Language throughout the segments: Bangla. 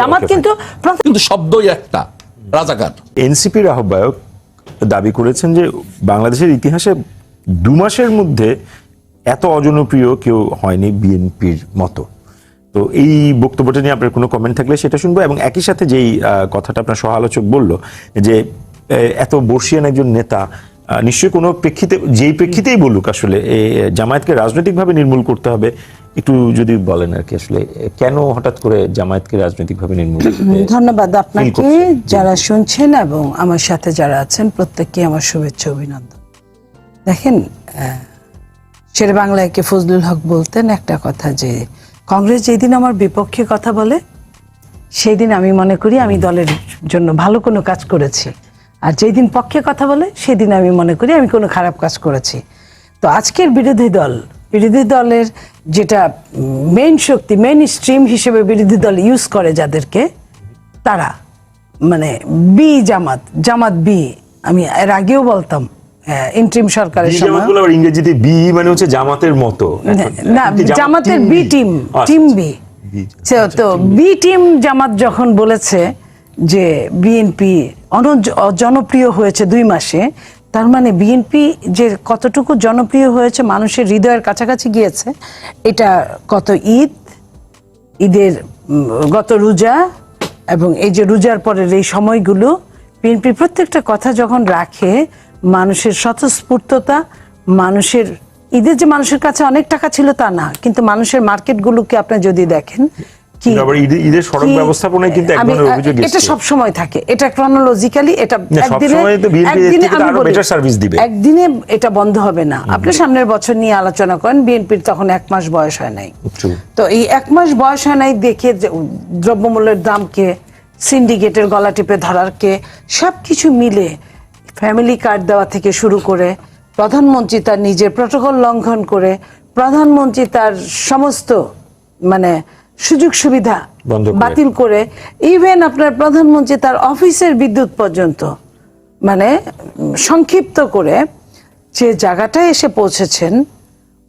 জামাত কিন্তু শব্দই একটা, রাজাকার। এনসিপির আহ্বায়ক দাবি করেছেন যে বাংলাদেশের ইতিহাসে 2 মাসের মধ্যে এত অজনপ্রিয় কেউ হয়নি বিএনপির মতো। তো এই বক্তব্যটা নিয়ে আপনার কোনো কমেন্ট থাকলে সেটা শুনবো, এবং একই সাথে যেই কথাটা আপনার সহ আলোচক বললো যে এত বর্ষিয়ান একজন নেতা নিশ্চয়ই কোনো প্রেক্ষিতে, যেই প্রেক্ষিতেই বলুক আসলে জামায়াতকে রাজনৈতিকভাবে নির্মূল করতে হবে, একটু যদি বলেন আর কি আসলে কেন হঠাৎ করে জামায়াতকে রাজনৈতিকভাবে নির্মূল করতে। ধন্যবাদ আপনাকে, যারা শুনছেন এবং আমার সাথে যারা আছেন প্রত্যেককে আমার শুভেচ্ছা অভিনন্দন। দেখেন, শের বাংলাকে ফজলুল হক বলতেন একটা কথা, যে কংগ্রেস যেদিন আমার বিপক্ষে কথা বলে সেই দিন আমি মনে করি আমি দলের জন্য ভালো কোনো কাজ করেছি, আর যেই দিন পক্ষে কথা বলে সেদিন আমি মনে করি আমি কোনো খারাপ কাজ করেছি। তো আজকের বিরোধী দলের যেটা মেইন শক্তি, মেইন স্ট্রিম হিসেবে বিরোধী দল ইউজ করে যাদেরকে, তারা মানে জামাত বি, আমি এর আগেও বলতাম ইন্টারিম সরকারের সময়, ইংরেজিতে বি মানে হচ্ছে জামাতের মতো, না জামাতের বি টিম, টিম বি। তো বি টিম জামাত যখন বলেছে যে বিএনপি জনপ্রিয় হয়েছে 2 মাসে, তার মানে বিএনপি যে কতটুকু জনপ্রিয় হয়েছে, মানুষের হৃদয়ের কাছাকাছি গিয়েছে, এটা কত ঈদের গত রোজা এবং এই যে রোজার পরের এই সময়গুলো, বিএনপি প্রত্যেকটা কথা যখন রাখে, মানুষের স্বতঃস্ফূর্ততা, মানুষের ঈদের যে মানুষের কাছে অনেক টাকা ছিল তা না, কিন্তু মানুষের মার্কেটগুলোকে আপনি যদি দেখেন, ঈদের সড়ক ব্যবস্থাপনায় কিন্তু এক ধরনের অভিযোগ এটা সব সময় থাকে, এটা ক্রনোলজিক্যালি, এটা একদিনে এটা বন্ধ হবে না। আপনি সামনের বছর নিয়ে আলোচনা করেন, বিএনপির তখন 1 মাস বয়স হয় নাই। তো এই 1 মাস বয়স হয় নাই দেখে দ্রব্যমূল্যের দামকে, সিন্ডিকেটের গলা টিপে ধরারকে, সবকিছু মিলে ফ্যামিলি কার্ড দেওয়া থেকে শুরু করে, প্রধানমন্ত্রী তার নিজের প্রটোকল লঙ্ঘন করে, প্রধানমন্ত্রী তার সমস্ত মানে সুযোগ সুবিধা বাতিল করে, ইভেন আপনার প্রধানমন্ত্রী তার অফিসের বিদ্যুৎ পর্যন্ত মানে সংক্ষিপ্ত করে যে জায়গাটায় এসে পৌঁছেছেন,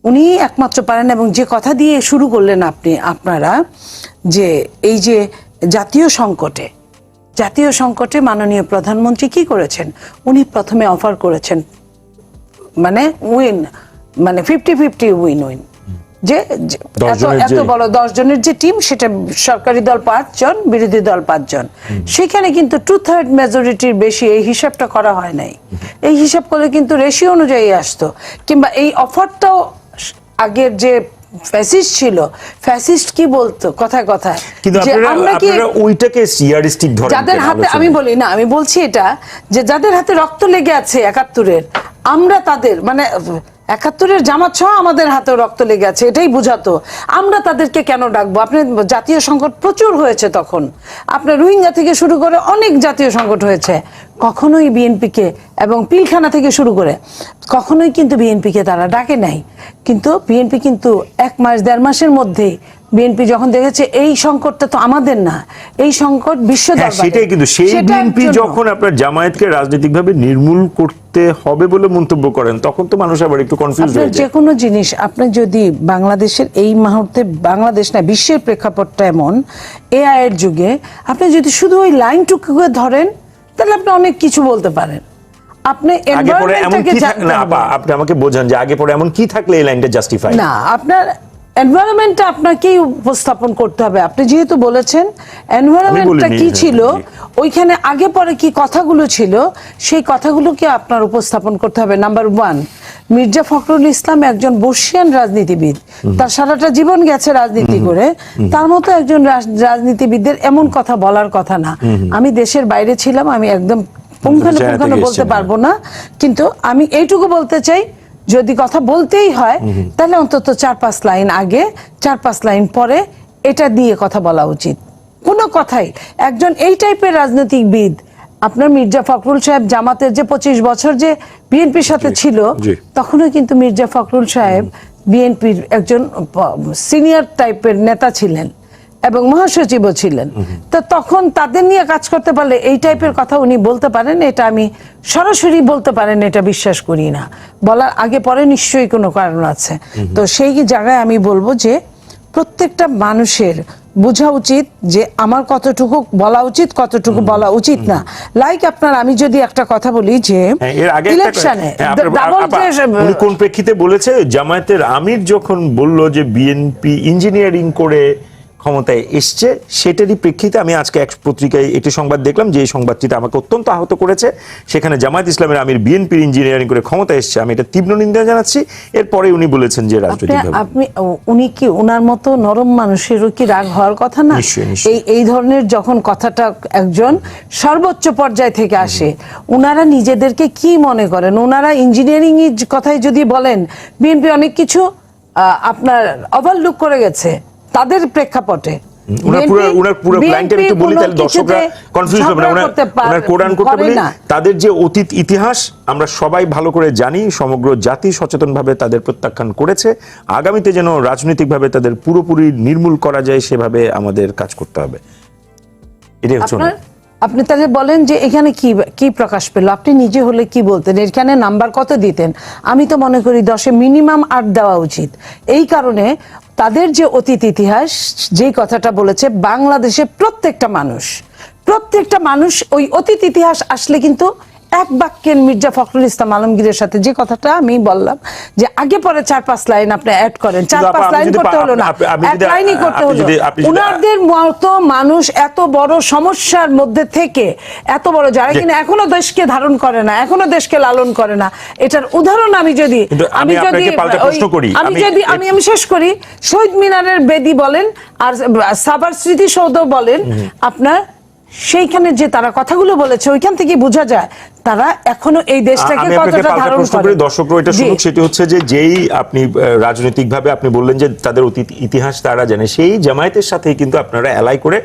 উনি একমাত্র পারেন। এবং যে কথা দিয়ে শুরু করলেন আপনারা, যে এই যে জাতীয় সংকটে মাননীয় প্রধানমন্ত্রী কি করেছেন, উনি প্রথমে অফার করেছেন মানে 50-50 উইন, যে এত বড় 10 জনের যে টিম, সেটা সরকারি দল 5 জন, বিরোধী দল 5 জন, সেখানে কিন্তু 2/3 মেজরিটির বেশি এই হিসাবটা করা হয় নাই। এই হিসাব করে কিন্তু রেশিও অনুযায়ী আসতো, কিংবা এই অফারটাও আগের যে ফ্যাসিস্ট ছিল, ফ্যাসিস্ট কি বলতো কথায় কথায়, যে আমরা কি ওইটাকে সিয়ারিস্টিক ধরেন, যাদের হাতে, আমি বলি না, আমি বলছি এটা, যে যাদের হাতে রক্ত লেগে আছে 71-এর, আমরা তাদের মানে 71-এর জামাত সহ আমাদের হাতেও রক্ত লেগে আছে, এটাই বুঝাতো। আমরা তাদেরকে কেন ডাকবো? আপনি জাতীয় সংকট প্রচুর হয়েছে তখন, আপনার রোহিঙ্গা থেকে শুরু করে অনেক জাতীয় সংকট হয়েছে, কখনোই বিএনপিকে, এবং পিলখানা থেকে শুরু করে কখনোই কিন্তু বিএনপিকে তারা ডাকে নাই। কিন্তু বিএনপি কিন্তু 1 মাস 1.5 মাসের মধ্যেই বিএনপি যখন দেখেছে এই সংকটটা তো আমাদের না, এই সংকট বিশ্ব দরবারে, সেটাই কিন্তু সেই বিএনপি যখন আপনার জামায়াতকে রাজনৈতিকভাবে নির্মূল করতে হবে বলে মন্তব্য করেন, তখন তো মানুষ আবার একটু কনফিউজ হয়ে যায়। যে কোনো জিনিস আপনি যদি বাংলাদেশের এই মুহূর্তে, বাংলাদেশ না বিশ্বের প্রেক্ষাপটটা এমন, এআই এর যুগে আপনি যদি শুধু ওই লাইনটুকু ধরেন, তাহলে আপনি অনেক কিছু বলতে পারেন। আপনি আপনি আমাকে বোঝান যে আগে পরে এমন কি থাকলে এই লাইনটা জাস্টিফাই না, আপনার এনভায়রনমেন্টটা আপনাকেই উপস্থাপন করতে হবে। আপনি যেহেতু বলেছেন এনভায়রনমেন্টটা কি ছিল, ওইখানে আগে পরে কি কথাগুলো ছিল, সেই কথাগুলোকে আপনার উপস্থাপন করতে হবে। নাম্বার 1, মির্জা ফখরুল ইসলাম একজন বর্ষিয়ান রাজনীতিবিদ, তার সারাটা জীবন গেছে রাজনীতি করে, তার মতো একজন রাজনীতিবিদদের এমন কথা বলার কথা না। আমি দেশের বাইরে ছিলাম, আমি একদম পুঙ্খানুপুঙ্খানু বলতে পারবো না, কিন্তু আমি এইটুকু বলতে চাই, যদি কথা বলতেই হয় তাহলে অন্তত 4-5 লাইন আগে, 4-5 লাইন পরে এটা দিয়ে কথা বলা উচিত। কোনো কথাই একজন এই টাইপের রাজনৈতিকবিদ, আপনার মির্জা ফখরুল সাহেব জামাতের যে 25 বছর যে বিএনপির সাথে ছিল, তখনও কিন্তু মির্জা ফখরুল সাহেব বিএনপির একজন সিনিয়র টাইপের নেতা ছিলেন এবং মহাসচিবও ছিলেন। তো তখন তাদের নিয়ে কাজ করতে পারলে এই টাইপের কথা উনি বলতে পারেন, এটা আমি সরাসরি বলতে পারেন, এটা বিশ্বাস করি না। বলার আগে পরে নিশ্চয়ই কোনো কারণ আছে। তো সেই জায়গায় আমি বলবো যে প্রত্যেকটা মানুষের বোঝা উচিত যে আমার কতটুকু বলা উচিত, কতটুকু বলা উচিত না। লাইক আমি যদি একটা কথা বলি যে এর আগে ইলেকশনে উনি কোন প্রেক্ষিতে বলেছে, জামায়াতের আমির যখন বলল যে বিএনপি ইঞ্জিনিয়ারিং করে ক্ষমতায় এসছে, সেটারই প্রেক্ষিতে আমি আজকে এক পত্রিকায় একটি সংবাদ দেখলাম, যে এই সংবাদটিতে আমাকে অত্যন্ত আহত করেছে। সেখানে জামায়াত ইসলামের আমির বিএনপির ইঞ্জিনিয়ারিং করে ক্ষমতায় এসছে, আমি এটা তীব্র নিন্দা জানাচ্ছি। এরপরে উনি বলেছেন যে রাজনৈতিকভাবে উনি কি ওনার মতো নরম মানুষেরও কি রাগ হওয়ার কথা না? এই ধরনের যখন কথাটা একজন সর্বোচ্চ পর্যায় থেকে আসে, ওনারা নিজেদেরকে কি মনে করেন? ওনারা ইঞ্জিনিয়ারিং এর কথাই যদি বলেন, বিএনপি অনেক কিছু আপনার ওভারলুক করে গেছে তাদের প্রেক্ষাপটে। তাদের যে অতীত ইতিহাস আমরা সবাই ভালো করে জানি, সমগ্র জাতি সচেতনভাবে তাদের প্রত্যাখ্যান করেছে। আগামীতে যেন রাজনৈতিকভাবে তাদের পুরোপুরি নির্মূল করা যায়, সেভাবে আমাদের কাজ করতে হবে। এটাই হচ্ছে। আপনি তাহলে বলেন যে এখানে কি প্রকাশ পেল? আপনি নিজে হলে কি বলতেন? এখানে নাম্বার কত দিতেন? আমি তো মনে করি 10-এ মিনিমাম 8 দেওয়া উচিত। এই কারণে তাদের যে অতীত ইতিহাস, যেই কথাটা বলেছে, বাংলাদেশে প্রত্যেকটা মানুষ ওই অতীত ইতিহাস আসলে কিন্তু এক বাক্যের মির্জা ফখরুল ইসলাম আলমগীরের সাথে যে কথাটা আমি বললাম যে আগে পরে 4-5 লাইন আপনি অ্যাড করেন, 4-5 লাইন করতে হলো না, এক লাইনই করতে হলো। ওনাদের মতো মানুষ এত বড় সমস্যার মধ্যে থেকে, এত বড় যারা কিনা এখনো দেশকে ধারণ করে না, এখনো দেশকে লালন করে না, এটার উদাহরণ আমি শেষ করি। শহীদ মিনারের বেদি বলেন আর সাভার স্মৃতিসৌধ বলেন, আপনার সেইখানে যে তারা কথাগুলো বলেছে, ওইখান থেকে বোঝা যায় তারা এখনো এই দেশটাকে কতটা ধারণ করে। দর্শকরা এটা শুনুক, সেটি হচ্ছে যে যেই আপনি রাজনৈতিকভাবে আপনি বললেন যে তাদের অতীত ইতিহাস তারা জানে, সেই জামায়াতের সাথেই কিন্তু আপনারা এলাই করে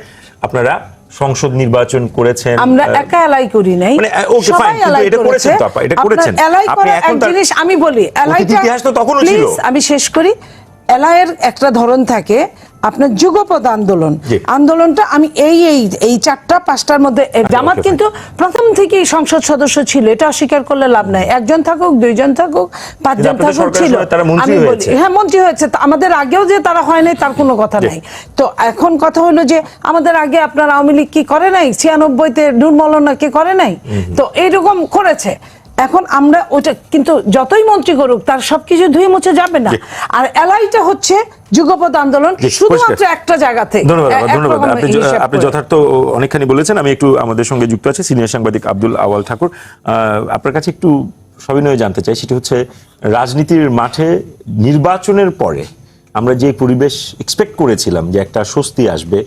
আপনারা সংসদ নির্বাচন করেছেন। আমরা একা এলাই করি নাই, ওকে ফাইন, কিন্তু এটা করেছেন তো আপা, এটা করেছেন আপনি। এখন জিনিস আমি বলি, এলাইটা ইতিহাস তো তখনও ছিল। আমি শেষ করি। এলাইয়ের একটা ধরন থাকে আপনার যুগপৎ আন্দোলনটা আমি এই 4-5টার মধ্যে জামাত কিন্তু প্রথম থেকেই সংসদ সদস্য ছিল, এটা অস্বীকার করলে লাভ নাই। 1 জন থাকুক, 2 জন থাকুক, 5 জন থাকুক, ছিল। আমি বলি হ্যাঁ, মন্ত্রী হয়েছে। আমাদের আগেও যে তারা হয় নাই তার কোনো কথা নাই। তো এখন কথা হলো যে আমাদের আগে আপনার আওয়ামী লীগ কি করে নাই? 96-তে নূর মৌলানা কি করে নাই? তো এইরকম করেছে। এখন আমরা ওটা কিন্তু যতই মন্ত্রী করুক তার সবকিছু ধুয়ে মুছে যাবে না। আর এলাইটা হচ্ছে যুগপৎ আন্দোলন, শুধুমাত্র একটা জায়গা থেকে। ধন্যবাদ। আপনি যথার্থ অনেকখানি বলেছেন। আমি একটু আমাদের সঙ্গে যুক্ত আছে সিনিয়র সাংবাদিক আব্দুল আওয়াল ঠাকুর। আপনার কাছে একটু সবিনয়ে জানতে চাই, সেটি হচ্ছে রাজনীতির মাঠে নির্বাচনের পরে আমরা যে পরিবেশ এক্সপেক্ট করেছিলাম যে একটা স্বস্তি আসবে,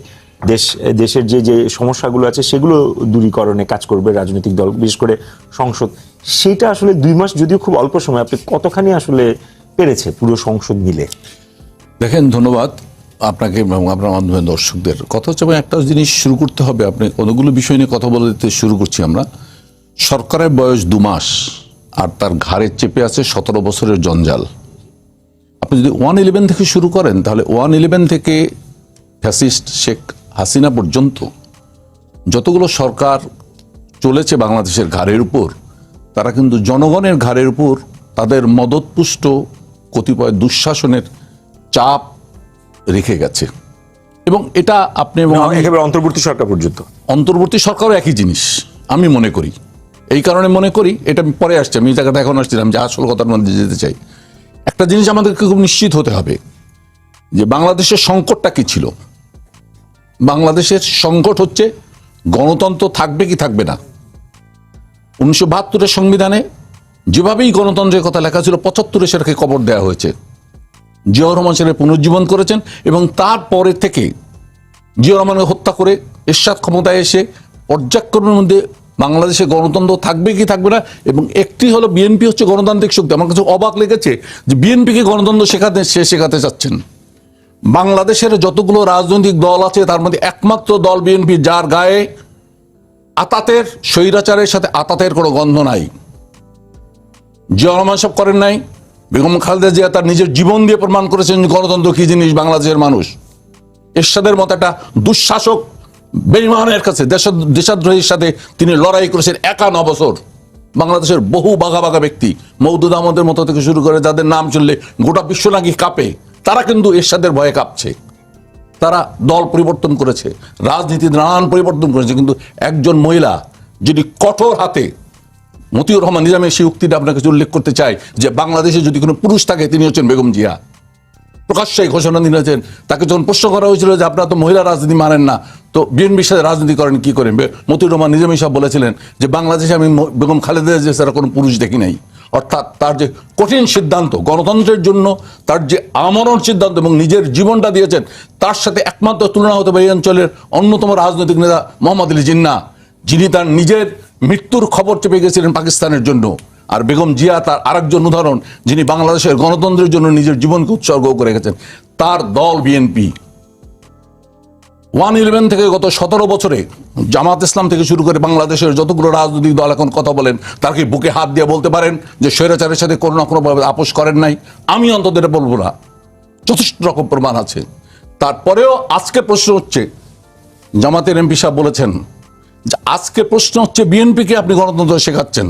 দেশের যে সমস্যাগুলো আছে সেগুলো দূরীকরণে কাজ করবে রাজনৈতিক দল, বিশেষ করে সংসদ, সেটা আসলে 2 মাস যদিও খুব অল্প সময়, আপনি কতখানি আসলে পেরেছে পুরো সংসদ মিলে? দেখেন, ধন্যবাদ আপনাকে এবং আপনার মাধ্যমে দর্শকদের। কথা হচ্ছে একটা জিনিস শুরু করতে হবে, আপনি কতগুলো বিষয় নিয়ে কথা বলতে শুরু করছি আমরা। সরকারের বয়স 2 মাস আর তার ঘাড়ে চেপে আছে 17 বছরের জঞ্জাল। আপনি যদি 1-11 থেকে শুরু করেন, তাহলে 1-11 থেকে ফ্যাসিস্ট শেখ হাসিনা পর্যন্ত যতগুলো সরকার চলেছে বাংলাদেশের ঘাড়ের উপর, তারা কিন্তু জনগণের ঘাড়ের উপর তাদের মদতপুষ্ট কতিপয় দুঃশাসনের চাপ রেখে গেছে। এবং এটা আপনি একেবারে অন্তর্বর্তী সরকার পর্যন্ত, অন্তর্বর্তী সরকারও একই জিনিস আমি মনে করি। এই কারণে মনে করি, এটা পরে আসছে, আমি এই জায়গাটা এখন আসছিলাম যে আসল কথার মধ্যে যেতে চাই। একটা জিনিস আমাদেরকে খুব নিশ্চিত হতে হবে যে বাংলাদেশের সংকটটা কি ছিল। বাংলাদেশের সংকট হচ্ছে গণতন্ত্র থাকবে কি থাকবে না। 1972-এর সংবিধানে যেভাবেই গণতন্ত্রের কথা লেখা ছিল, 75-এ সেটাকে কবর দেওয়া হয়েছে। জিয়াউর রহমান সেটা পুনর্জীবন করেছেন এবং তারপরে থেকে জিয়াউর রহমানকে হত্যা করে এরশাদ ক্ষমতায় এসে পর্যায়ক্রমের মধ্যে বাংলাদেশে গণতন্ত্র থাকবে কি থাকবে না। এবং একটি হলো বিএনপি হচ্ছে গণতান্ত্রিক শক্তি। আমার কাছে অবাক লেগেছে যে বিএনপিকে গণতন্ত্র শেখাতে চাচ্ছেন। বাংলাদেশের যতগুলো রাজনৈতিক দল আছে তার মধ্যে একমাত্র দল বিএনপি যার গায়ে আতাতের, স্বৈরাচারের সাথে আতাতের কোনো গন্ধ নাই। জিয়াউর রহমান সব করেন নাই, বেগম খালেদা জিয়া তার নিজের জীবন দিয়ে প্রমাণ করেছেন গণতন্ত্র কি জিনিস বাংলাদেশের মানুষ। এরশাদের মতো একটা দুঃশাসক বেঈমানের কাছে, দেশদ্রোহীর সাথে তিনি লড়াই করেছেন একা 9 বছর। বাংলাদেশের বহু বাঘা বাঘা ব্যক্তি, মওদুদ আহমদের মতো থেকে শুরু করে যাদের নাম শুনলে গোটা বিশ্ব নাকি কাঁপে, তারা কিন্তু এরশাদের ভয়ে কাঁপছে। তারা দল পরিবর্তন করেছে, রাজনীতির নানান পরিবর্তন করেছে, কিন্তু একজন মহিলা যদি কঠোর হাতে, মতিউর রহমান নিজামের সেই উক্তিটা আপনাকে উল্লেখ করতে চাই যে বাংলাদেশে যদি কোনো পুরুষ থাকে তিনি হচ্ছেন বেগম জিয়া। প্রকাশ্যে ঘোষণা দিয়েছেন। তাকে যখন প্রশ্ন করা হয়েছিল যে আপনারা তো মহিলা রাজনীতি মানেন না, তো বিএনপির সাথে রাজনীতি করেন কি করেন, মতিউর রহমান নিজামী সাহেব বলেছিলেন যে বাংলাদেশে আমি বেগম খালেদা জিয়া ছাড়া কোনো পুরুষ দেখি নাই। অর্থাৎ তার যে কঠিন সিদ্ধান্ত, গণতন্ত্রের জন্য তার যে আমরণ সিদ্ধান্ত এবং নিজের জীবনটা দিয়েছেন, তার সাথে একমাত্র তুলনা হতে পারে এই অঞ্চলের অন্যতম রাজনৈতিক নেতা মোহাম্মদ আলী জিন্নাহ, যিনি তার নিজের মৃত্যুর খবর চেপে গেছিলেন পাকিস্তানের জন্য। আর বেগম জিয়া তার আরেকজন উদাহরণ, যিনি বাংলাদেশের গণতন্ত্রের জন্য নিজের জীবনকে উৎসর্গ করে গেছেন। তার দল বিএনপি 111 থেকে গত 17 বছরে জামাত ইসলাম থেকে শুরু করে বাংলাদেশের যতগুলো রাজনৈতিক দল এখন কথা বলেন, তার কি বুকে হাত দিয়ে বলতে পারেন যে স্বৈরাচারের সাথে কোনো না কোনোভাবে আপোষ করেন নাই? আমি অন্তত এটা বলবো না, যথেষ্ট রকম প্রমাণ আছে। তারপরেও আজকে প্রশ্ন হচ্ছে, জামাতের এমপি সাহেব বলেছেন যে আজকে প্রশ্ন হচ্ছে বিএনপিকে আপনি গণতন্ত্র শেখাচ্ছেন,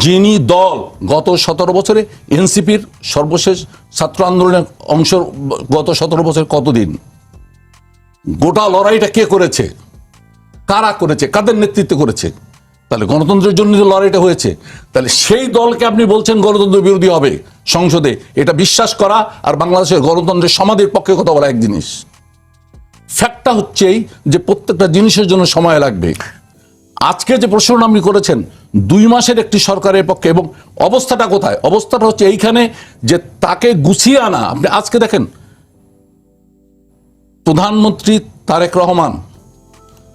যিনি দল গত 17 বছরে এনসিপির সর্বশেষ ছাত্র আন্দোলনের অংশ, গত 17 বছর কতদিন, গোটা লড়াইটা কে করেছে, কারা করেছে, কাদের নেতৃত্বে করেছে? তাহলে গণতন্ত্রের জন্য যে লড়াইটা হয়েছে, তাহলে সেই দলকে আপনি বলছেন গণতন্ত্র বিরোধী হবে সংসদে, এটা বিশ্বাস করা আর বাংলাদেশের গণতন্ত্রের সমাধির পক্ষে কথা বলা এক জিনিস। ফ্যাক্টটা হচ্ছেই যে প্রত্যেকটা জিনিসের জন্য সময় লাগবে। আজকে যে প্রশ্নটা আপনি করেছেন 2 মাসের একটি সরকারের পক্ষে, এবং অবস্থাটা কোথায়? অবস্থাটা হচ্ছে এইখানে যে তাকে গুছিয়ে আনা। আপনি আজকে দেখেন প্রধানমন্ত্রী তারেক রহমান,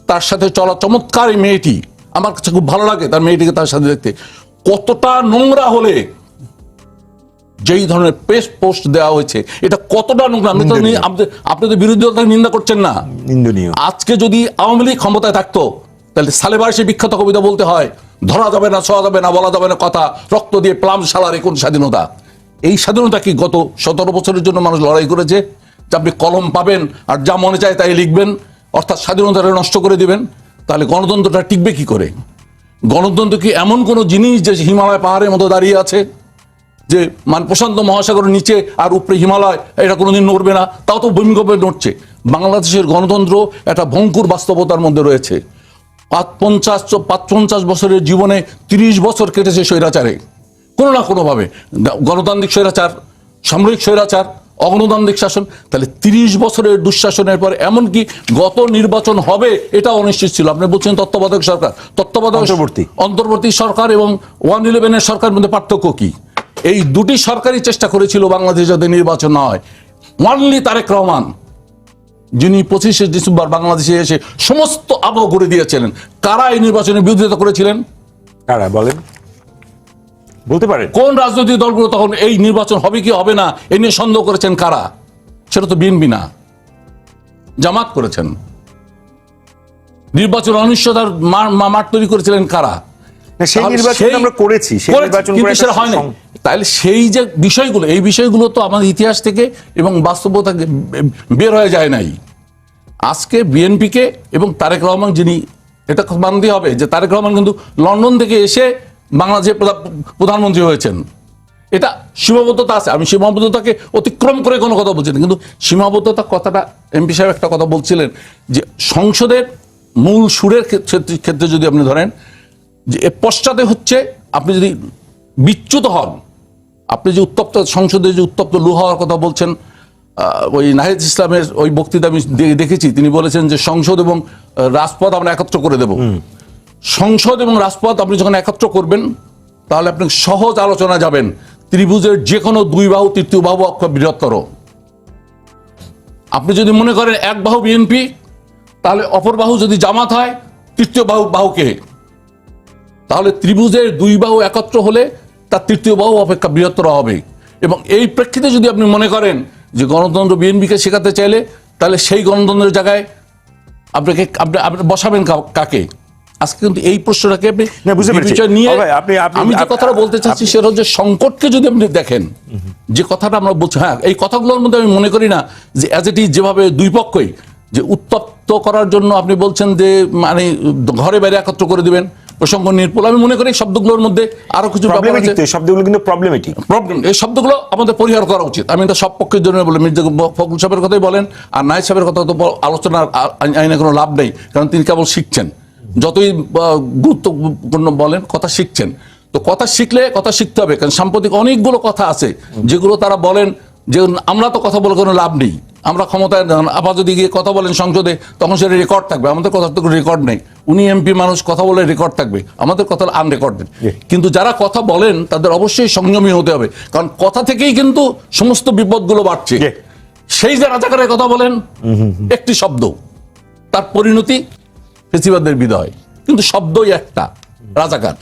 তার সাথে চলা চমৎকার এই মেয়েটি, আমার কাছে খুব ভালো লাগে তার মেয়েটিকে তার সাথে দেখতে। কতটা নোংরা হলে যেই ধরনের পোস্ট দেওয়া হয়েছে, এটা কতটা নোংরা! আপনি তো বিরোধী দল থেকে নিন্দা করছেন না, নিন্দনীয়। আজকে যদি আওয়ামী লীগ ক্ষমতায় থাকতো, তাহলে সালেবার সে বিখ্যাত কবিতা বলতে হয়, ধরা যাবে না, ছোঁয়া যাবে না, বলা যাবে না কথা, রক্ত দিয়ে প্লাম সালার কোন স্বাধীনতা? এই স্বাধীনতা কি গত 17 বছরের জন্য মানুষ লড়াই করেছে যে আপনি কলম পাবেন আর যা মনে চায় তাই লিখবেন, অর্থাৎ স্বাধীনতাটা নষ্ট করে দিবেন? তাহলে গণতন্ত্রটা টিকবে কি করে? গণতন্ত্র কি এমন কোন জিনিস যে হিমালয় পাহাড়ের মতো দাঁড়িয়ে আছে, যে মানে প্রশান্ত মহাসাগরের নিচে আর উপরে হিমালয়, এটা কোনোদিন নড়বে না? তাও তো ভূমিকম্পে নড়ছে। বাংলাদেশের গণতন্ত্র একটা ভঙ্গুর বাস্তবতার মধ্যে রয়েছে। 50 বছরের জীবনে 30 বছর কেটেছে স্বৈরাচারে, কোনো না কোনোভাবে গণতান্ত্রিক স্বৈরাচার, সামরিক স্বৈরাচার, অগণতান্ত্রিক শাসন। তাহলে 30 বছরের দুঃশাসনের পর এমনকি গত নির্বাচন হবে এটা অনিশ্চিত ছিল। আপনি বলছেন তত্ত্বাবধায়ক সরকার, অন্তর্বর্তী সরকার এবং 111 সরকারের মধ্যে পার্থক্য কি? এই দুটি সরকারই চেষ্টা করেছিল বাংলাদেশ যাতে নির্বাচন না হয়। ওয়ানলি তারেক রহমান, যিনি 25শে ডিসেম্বর বাংলাদেশে এসে সমস্ত আবহ করে দিয়েছিলেন। কারা এই নির্বাচনের বিরোধিতা করেছিলেন? কারা বলেন, বলতে পারেন? কোন রাজনৈতিক দলগুলো তখন এই নির্বাচন হবে কি হবে না এ নিয়ে সন্দেহ করেছেন? কারা? সেটা তো বিএনপি না, জামাত করেছেন। নির্বাচন অনিশ্চয়তার মাঠ তৈরি করেছিলেন কারা? সেই নির্বাচন আমরা করেছি, সেই নির্বাচন করে সেটা হয় না। তাহলে সেই যে বিষয়গুলো, এই বিষয়গুলো তো আমাদের ইতিহাস থেকে এবং বাস্তবতা বের হয়ে যায় নাই। আজকে বিএনপিকে এবং তারেক রহমান, যিনি, এটা মানতে হবে যে তারেক রহমান কিন্তু লন্ডন থেকে এসে বাংলাদেশের প্রধানমন্ত্রী হয়েছেন। এটা সীমাবদ্ধতা আছে, আমি সীমাবদ্ধতাকে অতিক্রম করে কোনো কথা বলছি না, কিন্তু সীমাবদ্ধতা কথাটা এমপি সাহেব একটা কথা বলছিলেন যে সংসদের মূল সুরের ক্ষেত্রে যদি আপনি ধরেন যে এর পশ্চাতে হচ্ছে, আপনি যদি বিচ্যুত হন, আপনি যে উত্তপ্ত সংসদে যে উত্তপ্ত লু হওয়ার কথা বলছেন, ওই নাহিদ ইসলামের ওই বক্তৃতা আমি দেখেছি, তিনি বলেছেন যে সংসদ এবং রাজপথ আমরা একত্র করে দেব। সংসদ এবং রাজপথ আপনি যখন একত্র করবেন, তাহলে আপনি সহজ আলোচনা যাবেন। ত্রিভুজের যে কোনো 2 বাহু, তৃতীয় বাহু বৃহত্তর। আপনি যদি মনে করেন এক বাহু বিএনপি, তাহলে অপর বাহু যদি জামাত হয়, তৃতীয় বাহুকে, তাহলে ত্রিভুজের 2 বাহু একত্র হলে তার তৃতীয় বাহু অপেক্ষা বৃহত্তর হবে। এবং এই প্রেক্ষিতে যদি আপনি মনে করেন যে গণতন্ত্র বিএনপিকে শেখাতে চাইলে, তাহলে সেই গণতন্ত্রের জায়গায় আপনি বসাবেন কাকে? আজকে কিন্তু এই প্রশ্নটাকে আপনি নিয়ে আমি যে কথাটা বলতে চাচ্ছি সেটা হচ্ছে সংকটকে যদি আপনি দেখেন, যে কথাটা আমরা বলছি, হ্যাঁ এই কথাগুলোর মধ্যে আমি মনে করি না যে অ্যাজ ইট ইজ যেভাবে 2 পক্ষই যে উত্তপ্ত করার জন্য আপনি বলছেন যে মানে ঘরে বাইরে একত্র করে দিবেন, প্রসঙ্গ নির্ভুল। আমি মনে করি শব্দগুলোর মধ্যে আরো কিছু ব্যাপার প্রবলেমেটিক, আছে। তো শব্দগুলো কিন্তু প্রবলেমেটিক। প্রবলেম, এই শব্দগুলো আমাদের পরিহার করা উচিত। আমি তো সব পক্ষের জন্য বলি, মির্জা ফখরুল সাহেবের কথাই বলেন আর নায়েব সাহেবের কথা তো আলোচনার আইনে কোনো লাভ নেই, কারণ তিনি কেবল শিখছেন। যতই গুরুত্বপূর্ণ বলেন, কথা শিখছেন। তো কথা শিখলে, কথা শিখতে হবে, কারণ সাম্প্রতিক অনেকগুলো কথা আছে যেগুলো তারা বলেন যে আমরা তো কথা বলে কোনো লাভ নেই, আমরা ক্ষমতায় আবার যদি গিয়ে কথা বলেন সংসদে তখন সেটা রেকর্ড থাকবে। আমাদের কথা তো রেকর্ড নেই, উনি এমপি মানুষ, কথা বলে রেকর্ড থাকবে, আমাদের কথা আনরেকর্ডেড। কিন্তু যারা কথা বলেন তাদের অবশ্যই সংযমী হতে হবে, কারণ কথা থেকেই কিন্তু সমস্ত বিপদগুলো বাড়ছে। সেই যে রাজাকারের কথা বলেন, একটি শব্দ, তার পরিণতি ফেসিবাদের বিদায়, কিন্তু শব্দই একটা, রাজাকার।